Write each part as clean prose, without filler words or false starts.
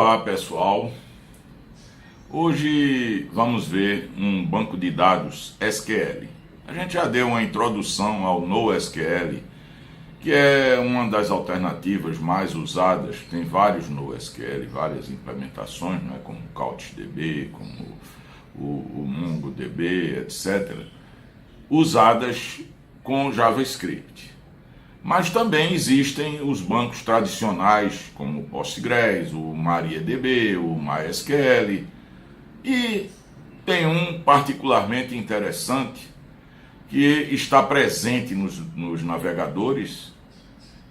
Olá pessoal, hoje vamos ver um banco de dados SQL. A gente já deu uma introdução ao NoSQL, que é uma das alternativas mais usadas. Tem vários NoSQL, várias implementações, né, como o CouchDB, como o MongoDB, etc., usadas com JavaScript. Mas também existem os bancos tradicionais, como o Postgres, o MariaDB, o MySQL. E tem um particularmente interessante que está presente nos navegadores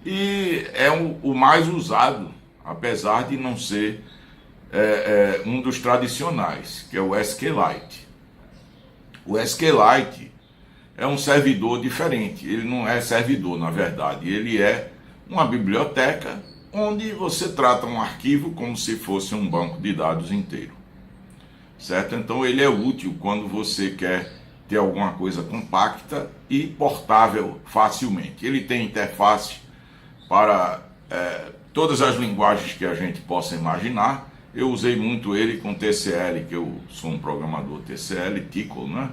e é o mais usado, apesar de não ser um dos tradicionais, que é o SQLite. O SQLite é um servidor diferente, ele não é servidor, na verdade, ele é uma biblioteca onde você trata um arquivo como se fosse um banco de dados inteiro, certo? Então ele é útil quando você quer ter alguma coisa compacta e portável facilmente. Ele tem interface para todas as linguagens que a gente possa imaginar. Eu usei muito ele com TCL, que eu sou um programador TCL, Tcl, né?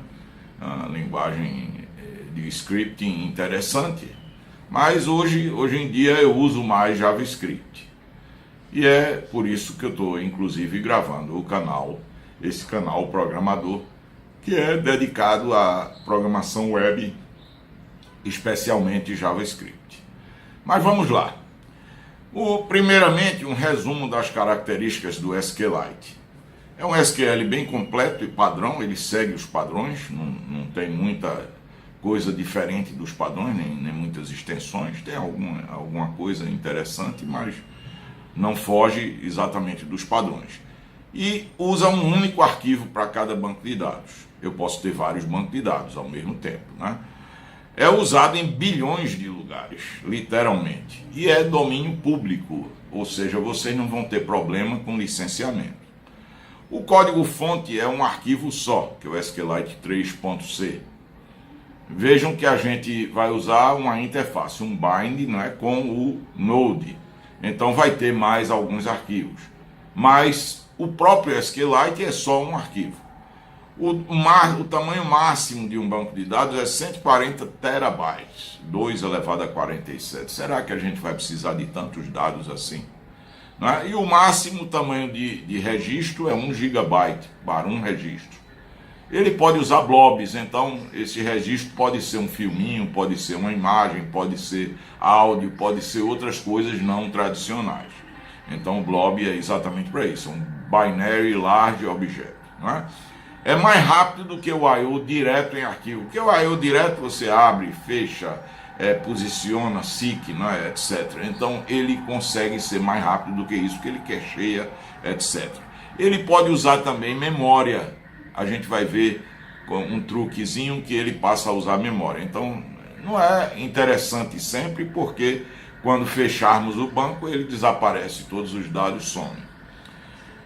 A linguagem de scripting interessante, mas hoje em dia eu uso mais JavaScript. E é por isso que eu estou, inclusive, gravando esse canal Programador, que é dedicado à programação web, especialmente JavaScript. Mas vamos lá. Primeiramente, um resumo das características do SQLite. É um SQL bem completo e padrão, ele segue os padrões, não tem muita coisa diferente dos padrões, nem muitas extensões. Tem alguma coisa interessante, mas não foge exatamente dos padrões. E usa um único arquivo para cada banco de dados. Eu posso ter vários bancos de dados ao mesmo tempo, né? É usado em bilhões de lugares, literalmente. E é domínio público, ou seja, vocês não vão ter problema com licenciamento. O código-fonte é um arquivo só, que é o SQLite 3.c. Vejam que a gente vai usar uma interface, um bind, não é, com o Node. Então vai ter mais alguns arquivos. Mas o próprio SQLite é só um arquivo. O tamanho máximo de um banco de dados é 140 terabytes, 2 elevado a 47. Será que a gente vai precisar de tantos dados assim? Né? E o máximo tamanho de registro é 1 gigabyte para um registro. Ele pode usar blobs, então esse registro pode ser um filminho, pode ser uma imagem, pode ser áudio, pode ser outras coisas não tradicionais. Então o blob é exatamente para isso, um binary large object. Não é? É mais rápido do que o I/O direto em arquivo, porque o I/O direto você abre, fecha, posiciona, seek, né, etc. Então ele consegue ser mais rápido do que isso, porque ele cacheia, etc. Ele pode usar também memória. A gente vai ver com um truquezinho que ele passa a usar memória. Então não é interessante sempre, porque quando fecharmos o banco ele desaparece, todos os dados somem.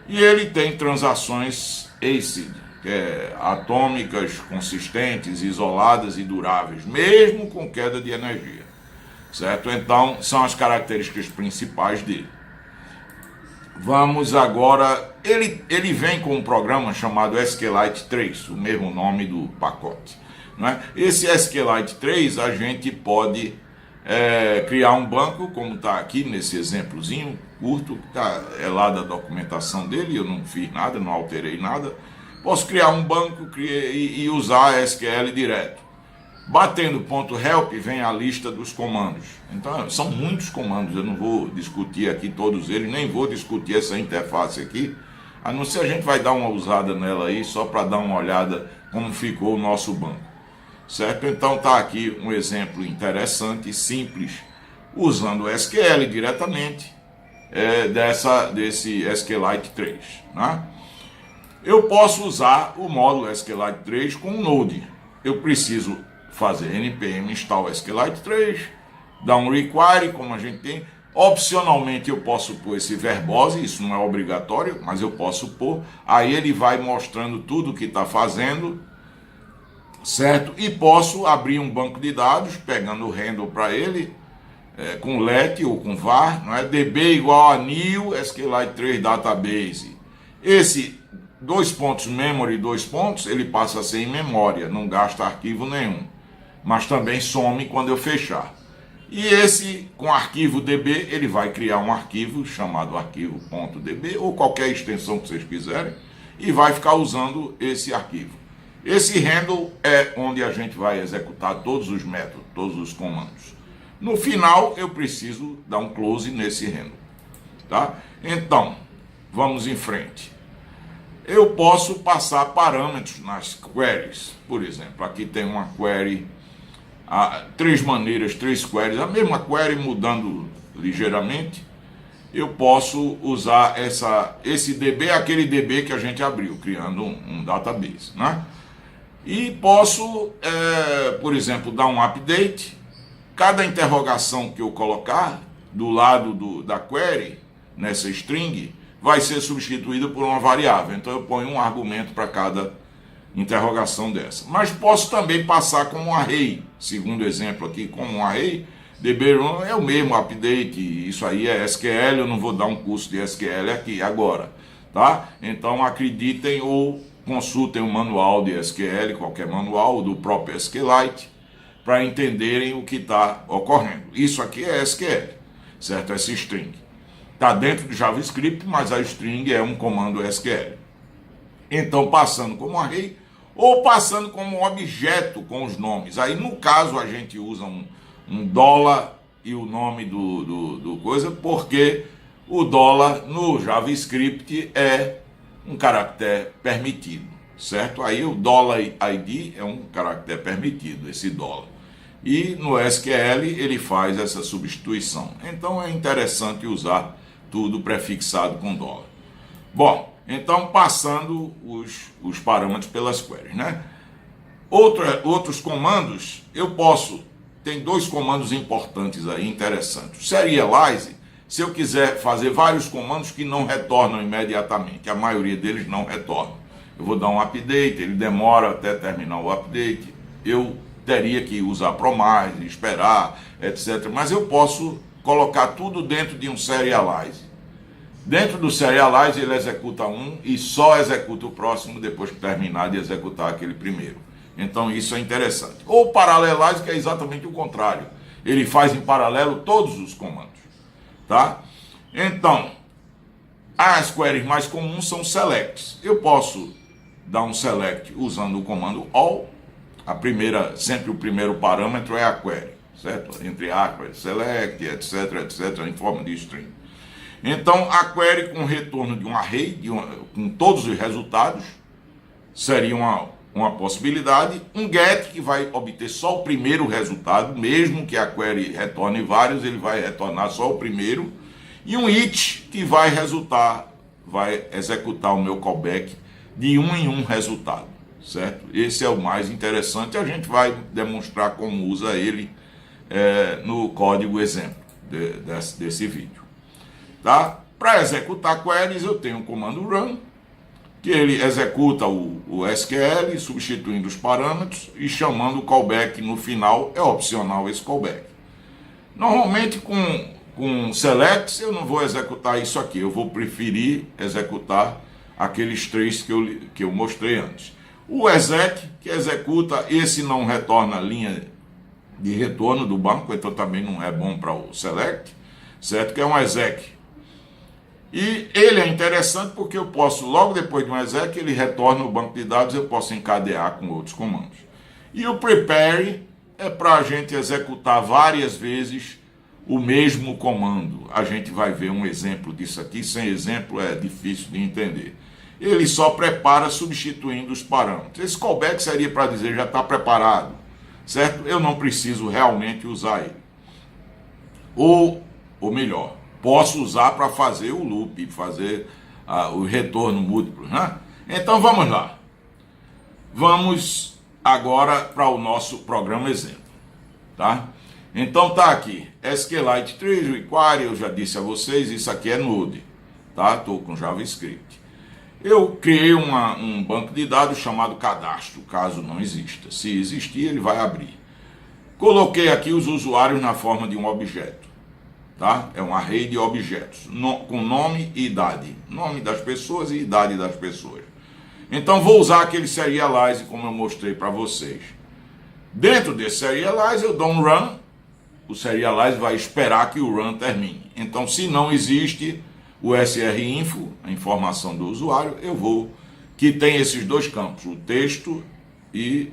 E ele tem transações ACID, que é atômicas, consistentes, isoladas e duráveis, mesmo com queda de energia, certo? Então, são as características principais dele. Vamos agora, ele vem com um programa chamado SQLite 3, o mesmo nome do pacote, não é? Esse SQLite 3, a gente pode criar um banco, como está aqui nesse exemplozinho curto, que é lá da documentação dele, eu não fiz nada, não alterei nada. Posso criar um banco e usar SQL direto. Batendo .help vem a lista dos comandos. Então são muitos comandos, eu não vou discutir aqui todos eles, nem vou discutir essa interface aqui, a não ser a gente vai dar uma usada nela aí, só para dar uma olhada como ficou o nosso banco. Certo? Então está aqui um exemplo interessante, simples, usando o SQL diretamente, desse SQLite 3, né? Eu posso usar o módulo SQLite 3 com o Node. Eu preciso fazer npm install SQLite 3, dar um require, como a gente tem. Opcionalmente eu posso pôr esse verbose, isso não é obrigatório, mas eu posso pôr. Aí ele vai mostrando tudo o que está fazendo, certo? E posso abrir um banco de dados, pegando o handle para ele, com let ou com var, não é? DB igual a new SQLite 3 database. Esse dois pontos memory, dois pontos, ele passa a ser em memória, não gasta arquivo nenhum, mas também some quando eu fechar. E esse, com arquivo DB, ele vai criar um arquivo chamado arquivo.db ou qualquer extensão que vocês quiserem e vai ficar usando esse arquivo. Esse handle é onde a gente vai executar todos os métodos, todos os comandos. No final, eu preciso dar um close nesse handle, tá? Então, vamos em frente. Eu posso passar parâmetros nas queries. Por exemplo, aqui tem uma query, três maneiras, três queries, a mesma query mudando ligeiramente. Eu posso usar esse DB, aquele DB que a gente abriu, criando um database, né? E posso, por exemplo, dar um update. Cada interrogação que eu colocar do lado da query, nessa string, vai ser substituída por uma variável. Então eu ponho um argumento para cada interrogação dessa. Mas posso também passar como um array. Segundo exemplo aqui, como um array, dbrun é o mesmo update. Isso aí é SQL, eu não vou dar um curso de SQL aqui agora, tá? Então acreditem ou consultem o manual de SQL, qualquer manual do próprio SQLite, para entenderem o que está ocorrendo. Isso aqui é SQL, certo? Essa string está dentro do JavaScript, mas a string é um comando SQL. Então, passando como array ou passando como objeto com os nomes. Aí, no caso, a gente usa um dólar e o nome do coisa, porque o dólar no JavaScript é um caractere permitido, certo? Aí o $id é um caractere permitido, esse dólar. E no SQL ele faz essa substituição. Então é interessante usar tudo prefixado com dólar. Bom, então passando os parâmetros pelas queries, né? Outros comandos, tem dois comandos importantes aí, interessantes. O serialize, se eu quiser fazer vários comandos que não retornam imediatamente, a maioria deles não retornam. Eu vou dar um update, ele demora até terminar o update, eu teria que usar promise, esperar, etc. Mas eu posso colocar tudo dentro de um serialize. Dentro do serialize ele executa um e só executa o próximo depois que terminar de executar aquele primeiro. Então isso é interessante. Ou parallelize, que é exatamente o contrário. Ele faz em paralelo todos os comandos, tá? Então, as queries mais comuns são selects. Eu posso dar um select usando o comando all. Sempre o primeiro parâmetro é a query, certo? Entre a query, select, etc, etc, em forma de string. Então, a query com retorno de um array, com todos os resultados, seria uma possibilidade. Um get, que vai obter só o primeiro resultado, mesmo que a query retorne vários, ele vai retornar só o primeiro. E um each, que vai executar o meu callback de um em um resultado, certo? Esse é o mais interessante, a gente vai demonstrar como usa ele no código exemplo desse vídeo, tá? Para executar queries eu tenho o comando run, que ele executa o SQL, substituindo os parâmetros e chamando o callback no final. É opcional esse callback. Normalmente com selects eu não vou executar isso aqui, eu vou preferir executar aqueles três que eu mostrei antes. O exec, que executa, esse não retorna a linha de retorno do banco, então também não é bom para o select, certo? Que é um exec. E ele é interessante porque eu posso, logo depois de um exec, ele retorna o banco de dados, eu posso encadear com outros comandos. E o prepare é para a gente executar várias vezes o mesmo comando. A gente vai ver um exemplo disso aqui, sem exemplo é difícil de entender. Ele só prepara substituindo os parâmetros. Esse callback seria para dizer já está preparado, certo? Eu não preciso realmente usar ele. Ou melhor, posso usar para fazer o loop, fazer o retorno múltiplo, né? Então vamos lá. Vamos agora para o nosso programa exemplo, tá? Então tá aqui, SQLite 3 require, eu já disse a vocês, isso aqui é Node, tá? Estou com JavaScript. Eu criei um banco de dados chamado cadastro, caso não exista. Se existir, ele vai abrir. Coloquei aqui os usuários na forma de um objeto. tá? É um array de objetos, com nome e idade. Nome das pessoas e idade das pessoas. Então vou usar aquele serialize como eu mostrei para vocês. Dentro desse serialize eu dou um run, o serialize vai esperar que o run termine. Então se não existe o srinfo, a informação do usuário, eu vou, que tem esses dois campos, o texto e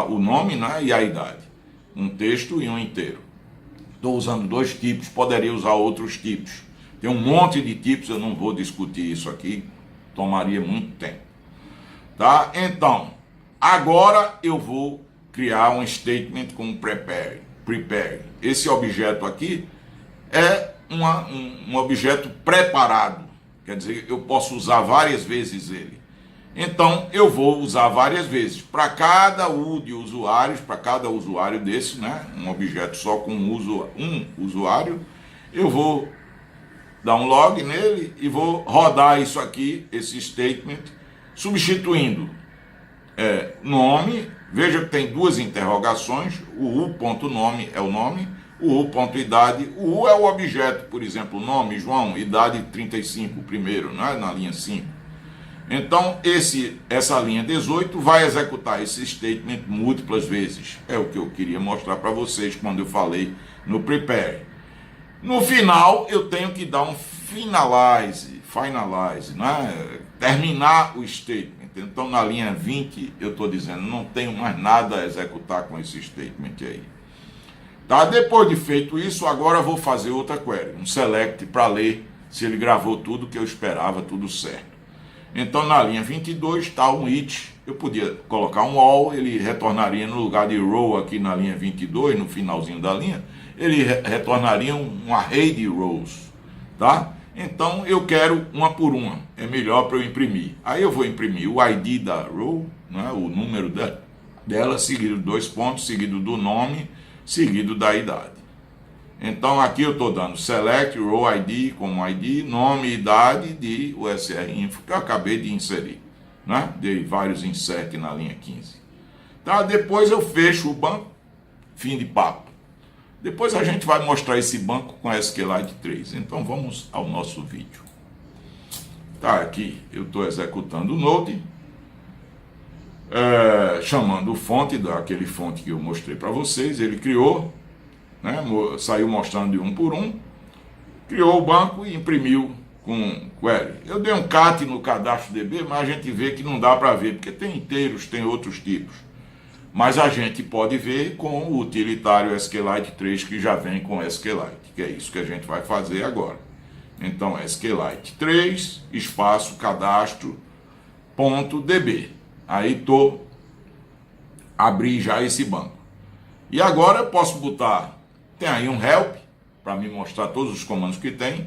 o nome, né, e a idade. Um texto e um inteiro. Estou usando dois tipos, poderia usar outros tipos. Tem um monte de tipos, eu não vou discutir isso aqui, tomaria muito tempo. Tá? Então, agora eu vou criar um statement com prepare. Esse objeto aqui é um objeto preparado. Quer dizer, eu posso usar várias vezes ele. Então, eu vou usar várias vezes. Para cada de usuários, para cada usuário desse, né, um objeto só com um usuário, eu vou dar um log nele e vou rodar isso aqui, esse statement, substituindo nome. Veja que tem duas interrogações, o u.nome é o nome, o u.idade, o u é o objeto, por exemplo, nome, João, idade 35, primeiro, né, na linha 5. Então, essa linha 18 vai executar esse statement múltiplas vezes. É o que eu queria mostrar para vocês quando eu falei no prepare. No final, eu tenho que dar um finalize, né? Terminar o statement. Então, na linha 20, eu estou dizendo, não tenho mais nada a executar com esse statement aí. Tá? Depois de feito isso, agora eu vou fazer outra query, um select para ler se ele gravou tudo que eu esperava, tudo certo. Então, na linha 22 está um it, eu podia colocar um all, ele retornaria no lugar de row aqui na linha 22, no finalzinho da linha, ele retornaria um array de rows, tá? Então, eu quero uma por uma, é melhor para eu imprimir. Aí eu vou imprimir o ID da row, né, o número dela, seguido de 2 pontos, seguido do nome, seguido da idade. Então aqui eu estou dando select row ID como ID, nome e idade de usrinfo que eu acabei de inserir, né? Dei vários insert na linha 15. Tá? Depois eu fecho o banco, fim de papo. Depois a gente vai mostrar esse banco com SQLite 3. Então vamos ao nosso vídeo. Tá, aqui eu estou executando o Node, chamando o fonte, daquele fonte que eu mostrei para vocês, ele criou, né, saiu mostrando de um por um, criou o banco e imprimiu com query. Eu dei um cat no cadastro DB, mas a gente vê que não dá para ver, porque tem inteiros, tem outros tipos. Mas a gente pode ver com o utilitário SQLite 3 que já vem com SQLite, que é isso que a gente vai fazer agora. Então SQLite 3, espaço, cadastro, ponto DB. Aí abri já esse banco. E agora eu posso botar, tem aí um help, para me mostrar todos os comandos que tem.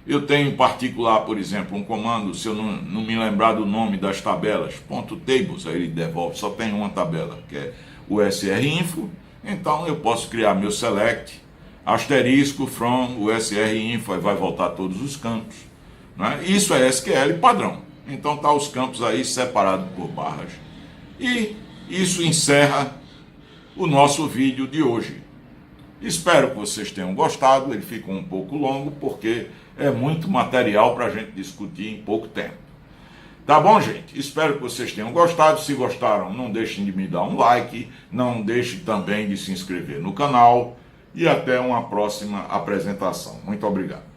Eu tenho em particular, por exemplo, um comando, se eu não me lembrar do nome das tabelas, .tables, aí ele devolve, só tem uma tabela, que é o srinfo. Então eu posso criar meu select, asterisco from o srinfo, aí vai voltar todos os campos, né? Isso é SQL padrão. Então tá os campos aí separados por barras. E isso encerra o nosso vídeo de hoje. Espero que vocês tenham gostado. Ele ficou um pouco longo porque é muito material para a gente discutir em pouco tempo. Tá bom, gente? Espero que vocês tenham gostado. Se gostaram, não deixem de me dar um like, não deixem também de se inscrever no canal e até uma próxima apresentação. Muito obrigado.